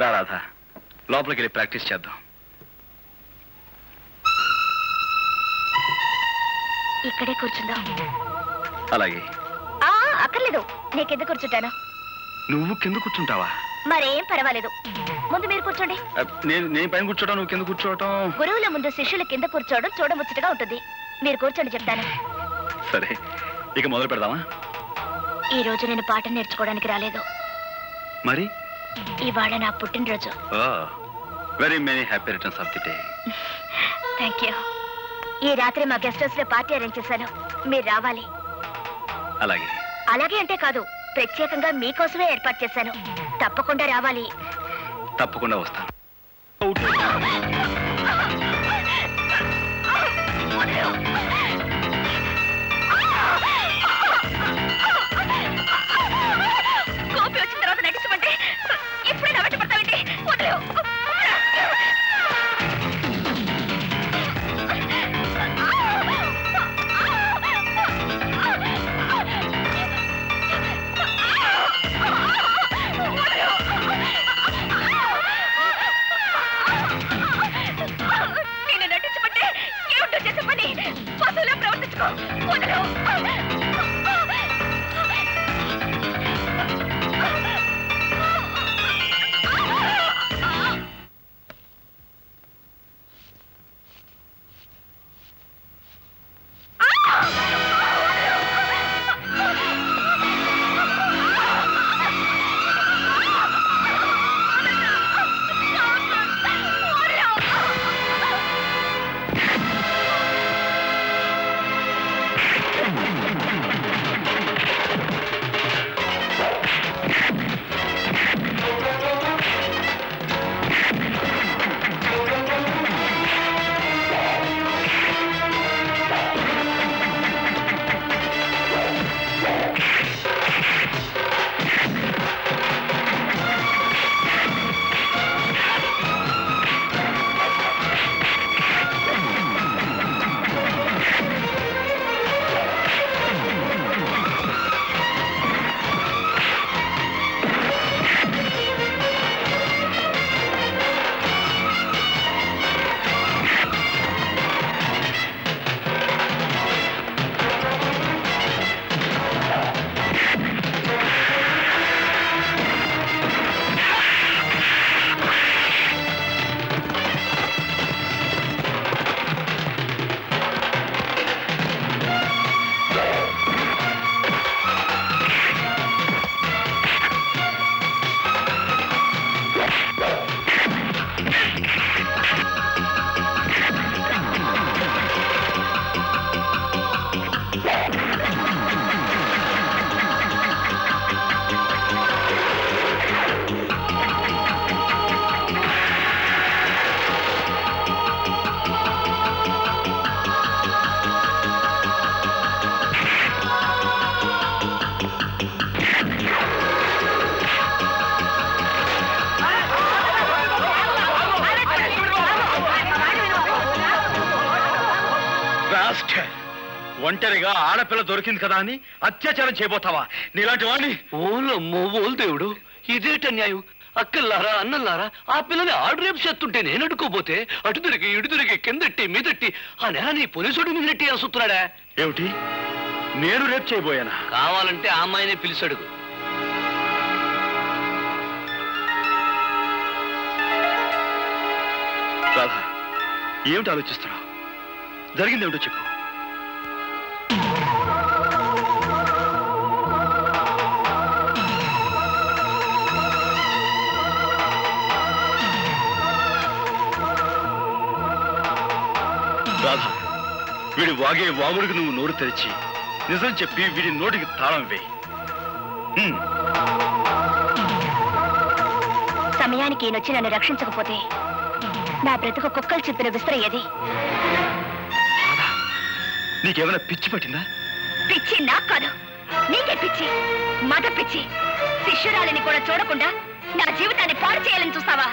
రాధా, లోపలికి వెళ్ళి ప్రాక్టీస్ చేద్దాం. ఇక్కడే కూర్చుందాం. అలాగే. అక్కర్లేదు, నేను కింద కూర్చుంటాను. నువ్వు కింద కూర్చుంటావా? మరేం పర్వాలేదు, ముందు మీరు కూర్చోండి. నేను పైన కూర్చోవడం, నువ్వు కింద కూర్చోవటం. గురువుల ముందు శిష్యుల కింద కూర్చోవడం చూడముచ్చటగా ఉంటుంది. మీరు కూర్చోండి, చెప్తాను. సరే, ఇక మొదలు పెడదామా? ఈ రోజు నేను పాఠం నేర్చుకోవడానికి రాలేదు. మరి ఇవాళ నా పుట్టినరోజు. Very many happy returns of the day. Thank you. ఈ రాత్రి మా గెస్ట్ హౌస్ లో పార్టీ అరేంజ్ చేశాను, మీరు రావాలి. అలాగే. అలాగే అంటే కాదు, ప్రత్యేకంగా మీకోసమే ఏర్పాటు చేశాను. తప్పకుండా రావాలి. తప్పకుండా వస్తాను. కోపి వచ్చిన తర్వాత నటించమంటే ఇప్పుడే నవ్వట పడతావండి. వదిలేవు. నేను నటించమంటే ఏమిటో చేసే పని. పశువులా ప్రవర్తించుకో. వదిలేవు. ఒంటరిగా ఆడపిల్ల దొరికింది కదా అని అత్యాచారం చేయబోతావా? నీలాంటి వాడిని. ఓలమ్మో ఓలు దేవుడు, ఇదేట న్యాయం? అక్కల్లారా అన్నల్లారా, ఆ పిల్లని ఆడు రేపు చేస్తుంటే నేను అడుకోపోతే అటు తిరిగి ఇటు తిరిగి కిందట్టి మీదట్టి ఆ నెల నీ పోలీసుడి మీద నెట్టి అసుతున్నాడా? ఏమిటి, నేను రేపు చేయబోయానా? కావాలంటే ఆ అమ్మాయినే పిలిచాడుగు. రాధా, ఏమిటి ఆలోచిస్తున్నావు? జరిగింది ఏమిటో చెప్పు. రాధా, వీడి వాగే వాగుడికి నువ్వు నోరు తెరిచి నిజం చెప్పి వీడి నోటికి తాళం వేయి. సమయానికి ఈయనొచ్చి నన్ను రక్షించకపోతే నా బ్రతుకు కుక్కలు చెప్పిన విస్తరయ్యేది. నీకేమైనా పిచ్చి పట్టిందా? పిచ్చి నాకు కాదు, నీకే పిచ్చి. మద పిచ్చి. శిష్యురాలిని కూడా చూడకుండా నా జీవితాన్ని పాడు చేయాలని చూస్తావా?